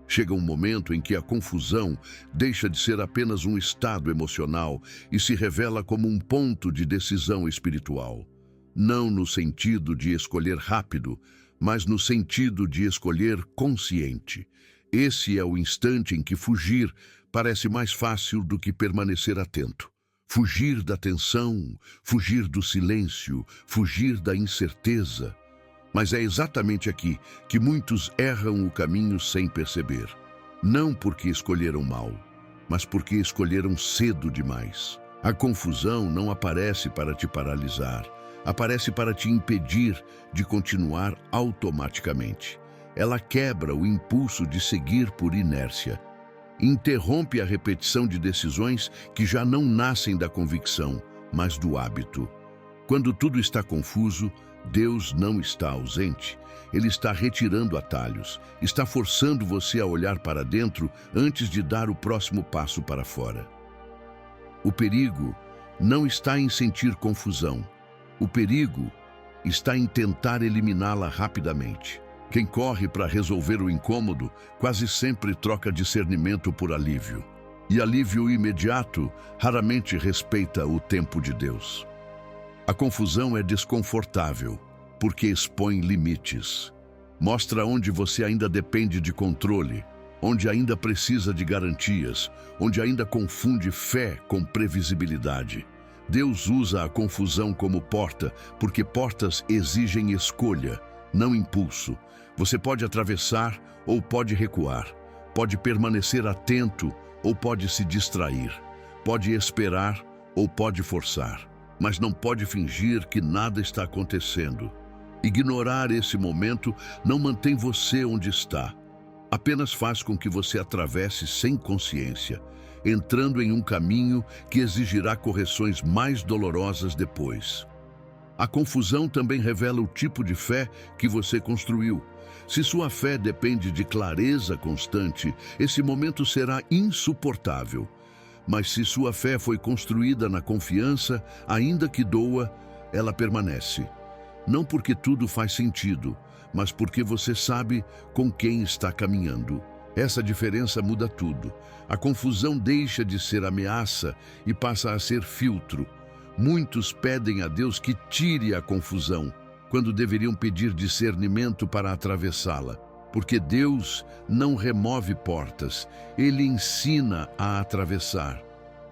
Chega um momento em que a confusão deixa de ser apenas um estado emocional e se revela como um ponto de decisão espiritual. Não no sentido de escolher rápido, mas no sentido de escolher consciente. Esse é o instante em que fugir parece mais fácil do que permanecer atento. Fugir da tensão, fugir do silêncio, fugir da incerteza. Mas é exatamente aqui que muitos erram o caminho sem perceber. Não porque escolheram mal, mas porque escolheram cedo demais. A confusão não aparece para te paralisar. Aparece para te impedir de continuar automaticamente. Ela quebra o impulso de seguir por inércia. Interrompe a repetição de decisões que já não nascem da convicção, mas do hábito. Quando tudo está confuso, Deus não está ausente. Ele está retirando atalhos, está forçando você a olhar para dentro antes de dar o próximo passo para fora. O perigo não está em sentir confusão. O perigo está em tentar eliminá-la rapidamente. Quem corre para resolver o incômodo quase sempre troca discernimento por alívio. E alívio imediato raramente respeita o tempo de Deus. A confusão é desconfortável, porque expõe limites. Mostra onde você ainda depende de controle, onde ainda precisa de garantias, onde ainda confunde fé com previsibilidade. Deus usa a confusão como porta, porque portas exigem escolha, não impulso. Você pode atravessar ou pode recuar, pode permanecer atento ou pode se distrair, pode esperar ou pode forçar, mas não pode fingir que nada está acontecendo. Ignorar esse momento não mantém você onde está, apenas faz com que você atravesse sem consciência, entrando em um caminho que exigirá correções mais dolorosas depois. A confusão também revela o tipo de fé que você construiu. Se sua fé depende de clareza constante, esse momento será insuportável. Mas se sua fé foi construída na confiança, ainda que doa, ela permanece. Não porque tudo faz sentido, mas porque você sabe com quem está caminhando. Essa diferença muda tudo. A confusão deixa de ser ameaça e passa a ser filtro. Muitos pedem a Deus que tire a confusão, quando deveriam pedir discernimento para atravessá-la. Porque Deus não remove portas, Ele ensina a atravessar.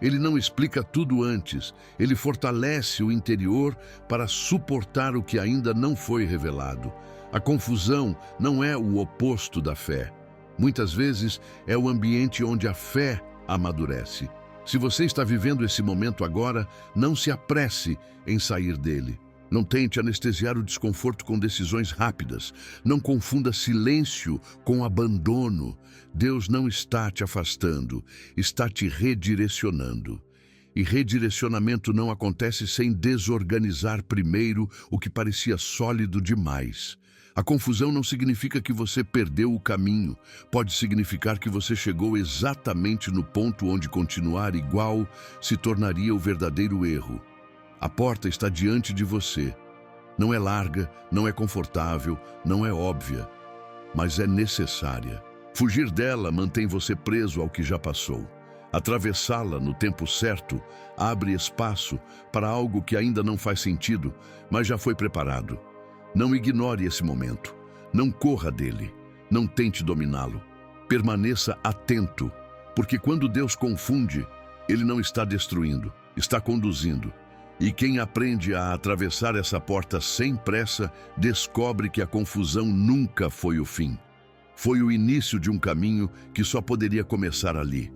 Ele não explica tudo antes, Ele fortalece o interior para suportar o que ainda não foi revelado. A confusão não é o oposto da fé. Muitas vezes é o ambiente onde a fé amadurece. Se você está vivendo esse momento agora, não se apresse em sair dele. Não tente anestesiar o desconforto com decisões rápidas. Não confunda silêncio com abandono. Deus não está te afastando, está te redirecionando. E redirecionamento não acontece sem desorganizar primeiro o que parecia sólido demais. A confusão não significa que você perdeu o caminho. Pode significar que você chegou exatamente no ponto onde continuar igual se tornaria o verdadeiro erro. A porta está diante de você. Não é larga, não é confortável, não é óbvia, mas é necessária. Fugir dela mantém você preso ao que já passou. Atravessá-la no tempo certo abre espaço para algo que ainda não faz sentido, mas já foi preparado. Não ignore esse momento. Não corra dele. Não tente dominá-lo. Permaneça atento, porque quando Deus confunde, Ele não está destruindo, está conduzindo. E quem aprende a atravessar essa porta sem pressa, descobre que a confusão nunca foi o fim. Foi o início de um caminho que só poderia começar ali.